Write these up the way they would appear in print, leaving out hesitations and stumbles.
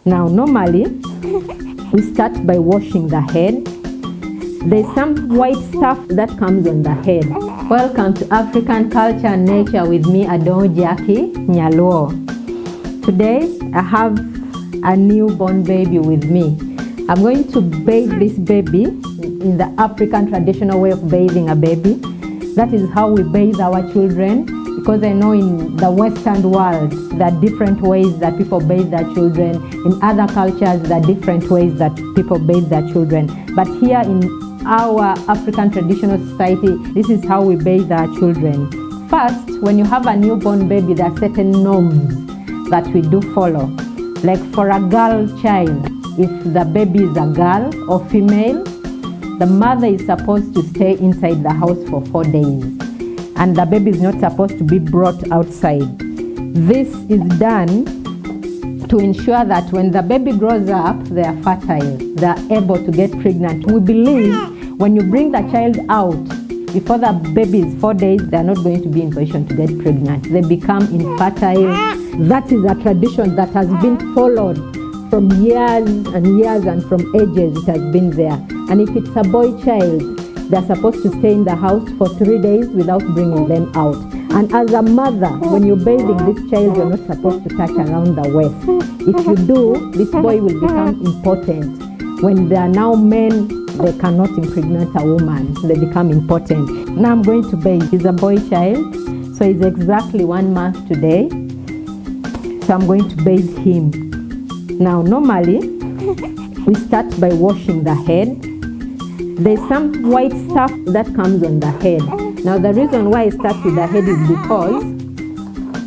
Now, normally, we start by washing the head. There's some white stuff that comes on the head. Welcome to African Culture and Nature with me, Adon Jackie Nyaluo. Today, I have a newborn baby with me. I'm going to bathe this baby in the African traditional way of bathing a baby. That is how we bathe our children, because I know in the Western world, there are different ways that people bathe their children. In other cultures, there are different ways that people bathe their children. But here in our African traditional society, this is how we bathe our children. First, when you have a newborn baby, there are certain norms that we do follow. Like for a girl child, if the baby is a girl or female, the mother is supposed to stay inside the house for 4 days. And the baby is not supposed to be brought outside. This is done to ensure that when the baby grows up, they are fertile, they are able to get pregnant. We believe when you bring the child out, before the baby is 4 days, they are not going to be in position to get pregnant. They become infertile. That is a tradition that has been followed from years and years, and from ages it has been there. And if it's a boy child, they're supposed to stay in the house for 3 days without bringing them out. And as a mother, when you're bathing this child, you're not supposed to touch around the waist. If you do, this boy will become impotent. When they are now men, they cannot impregnate a woman. They become impotent. Now I'm going to bathe. He's a boy child, so he's exactly 1 month today. So I'm going to bathe him. Now normally, we start by washing the head. There's some white stuff that comes on the head. Now the reason why I start with the head is because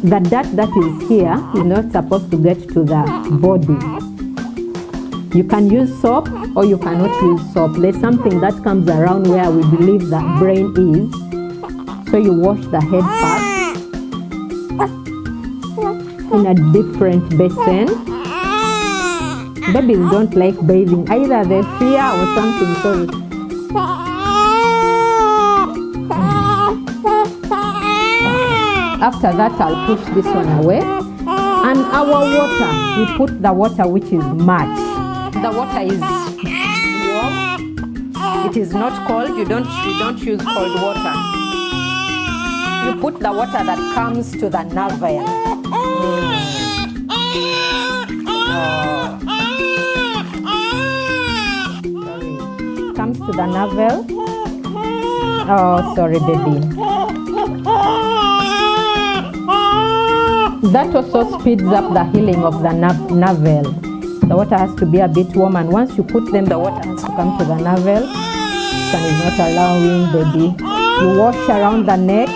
the dirt that is here is not supposed to get to the body. You can use soap or you cannot use soap. There's something that comes around where we believe the brain is. So you wash the head first in a different basin. Babies don't like bathing. Either they fear or something. So after that, I'll push this one away. And our water, we put the water which is much. The water is warm. It is not cold. You don't use cold water. You put the water that comes to the navel. Comes to the navel. Oh, sorry, baby. That also speeds up the healing of the navel. The water has to be a bit warm, and once you put them, the water has to come to the navel. Sun is not allowing, baby. You wash around the neck.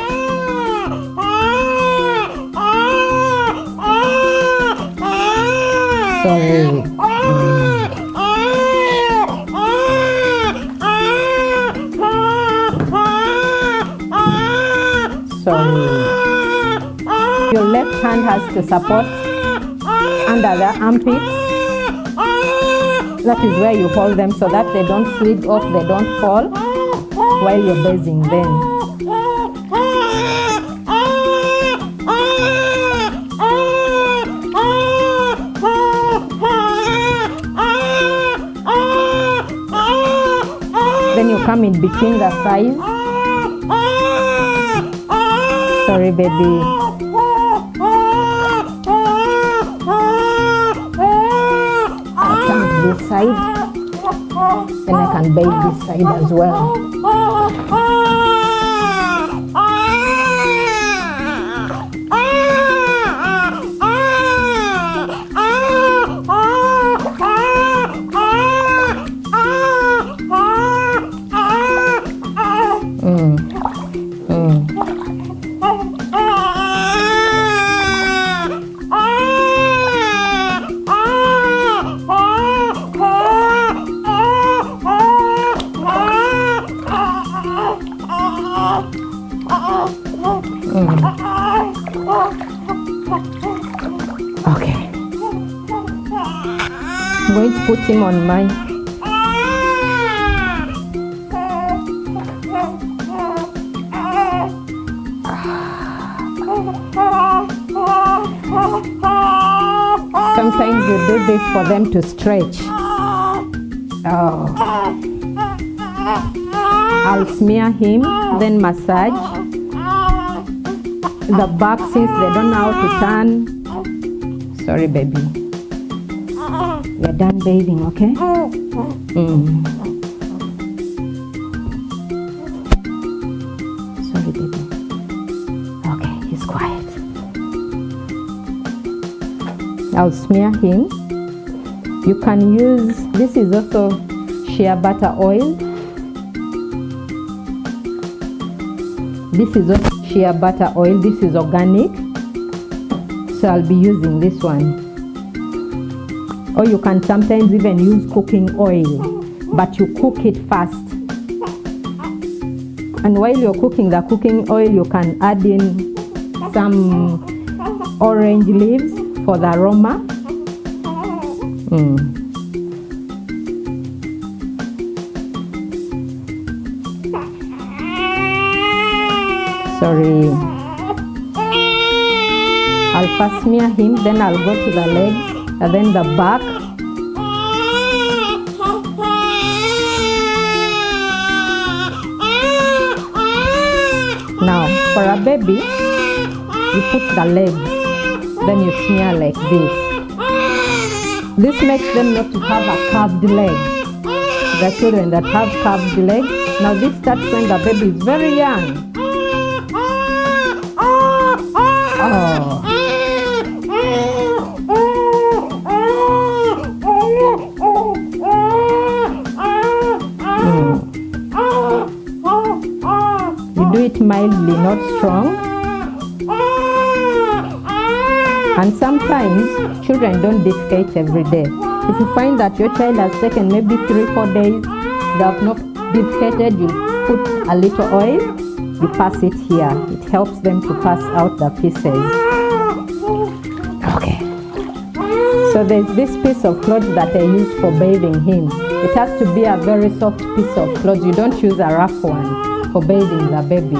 Sorry. Your left hand has to support under the armpits. That is where you hold them so that they don't slip off, they don't fall while you're bathing them. Then you come in between the thighs. Sorry, baby. I turn this side, and I can bathe this side as well. Okay. I'm going to put him on my sometimes you do this for them to stretch. Oh. I'll smear him, then massage the back since they don't know how to turn. Sorry, baby. We're done bathing, okay? Sorry, baby. Okay, he's quiet. I'll smear him. You can use, this is also shea butter oil. This is also shea butter oil. This is organic. So I'll be using this one. Or you can sometimes even use cooking oil, but you cook it first. And while you're cooking the cooking oil, you can add in some orange leaves for the aroma. Sorry. I'll first smear him, then I'll go to the legs, and then the back. Now, for a baby, you put the legs, then you smear like this. This makes them not to have a curved leg. The children that have curved legs, now this starts when the baby is very young. Oh. You do it mildly, not strong. And sometimes children don't defecate every day. If you find that your child has taken maybe 3-4 days, they have not defecated, you put a little oil, you pass it here. It helps them to pass out the feces. Okay. So there's this piece of cloth that I use for bathing him. It has to be a very soft piece of cloth. You don't use a rough one for bathing the baby.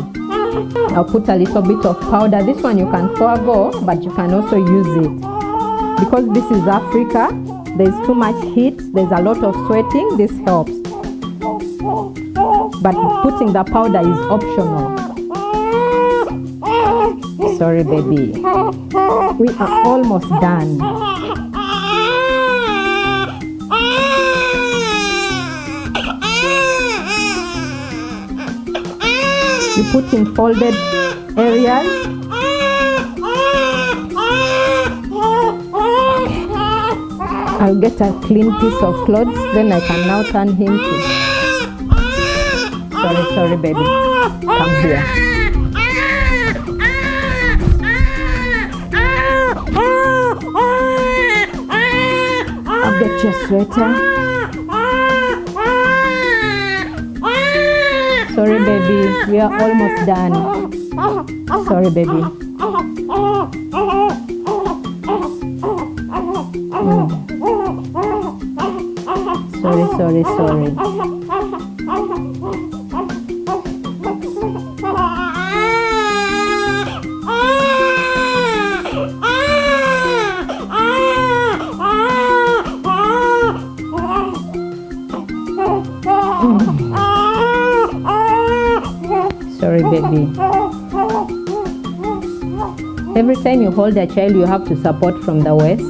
I'll put a little bit of powder. This one you can forego, but you can also use it. Because this is Africa, there's too much heat, there's a lot of sweating, this helps. But putting the powder is optional. Sorry, baby. We are almost done. You put in folded areas. I'll get a clean piece of clothes, then I can now turn him to... Sorry, baby. Come here. I'll get your sweater. Sorry, baby. We are almost done. Sorry, baby. Sorry. Sorry, baby. Every time you hold a child, you have to support from the waist.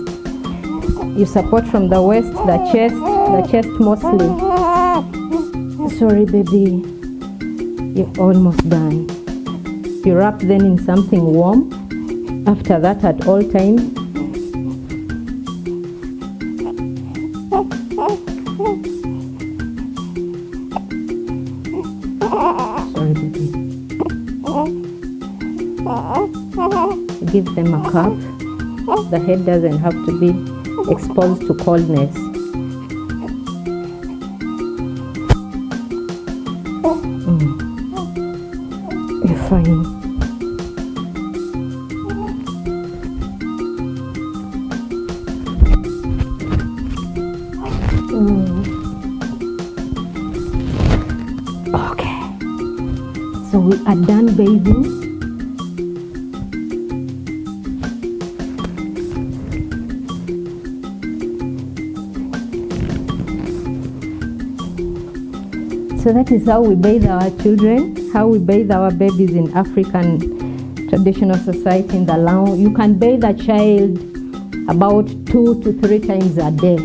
You support from the waist, the chest mostly. Sorry, baby. You're almost done. You wrap them in something warm. After that, at all times, sorry, baby. Give them a cup. The head doesn't have to be exposed to coldness. You're fine. Okay. So we are done bathing. So that is how we bathe our children, how we bathe our babies in African traditional society in the Lao. You can bathe a child about 2 to 3 times a day.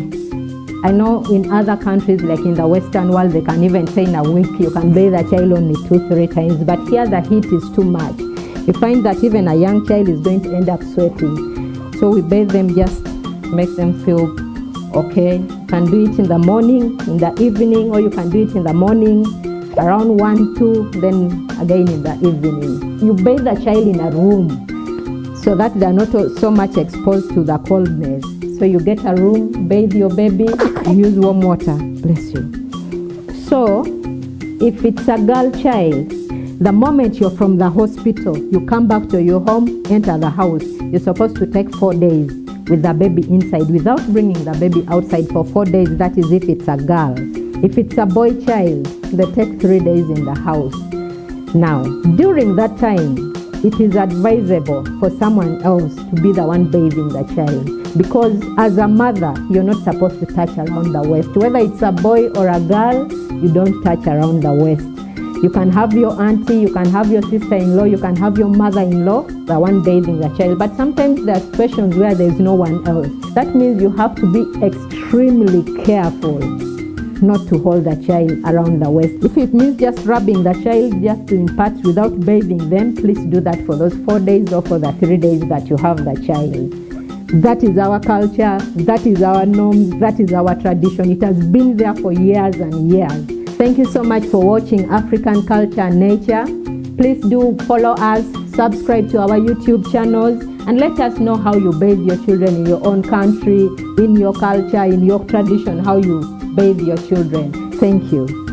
I know in other countries, like in the Western world, they can even say in a week you can bathe a child only 2-3 times, but here the heat is too much. You find that even a young child is going to end up sweating. So we bathe them just to make them feel okay. You can do it in the morning, in the evening, or you can do it in the morning, around 1, 2, then again in the evening. You bathe the child in a room so that they are not so much exposed to the coldness. So you get a room, bathe your baby, use warm water. Bless you. So if it's a girl child, the moment you're from the hospital, you come back to your home, enter the house, you're supposed to take 4 days with the baby inside without bringing the baby outside for 4 days. That is if it's a girl. If it's a boy child, they take 3 days in the house. Now, during that time, it is advisable for someone else to be the one bathing the child, because as a mother, you're not supposed to touch around the waist. Whether it's a boy or a girl, you don't touch around the waist. You can have your auntie, you can have your sister-in-law, you can have your mother-in-law, the one bathing the child. But sometimes there are situations where there is no one else. That means you have to be extremely careful not to hold the child around the waist. If it means just rubbing the child just in parts without bathing them, please do that for those 4 days or for the 3 days that you have the child. That is our culture, that is our norms, that is our tradition. It has been there for years and years. Thank you so much for watching African Culture and Nature. Please do follow us, subscribe to our YouTube channels, and let us know how you bathe your children in your own country, in your culture, in your tradition, how you bathe your children. Thank you.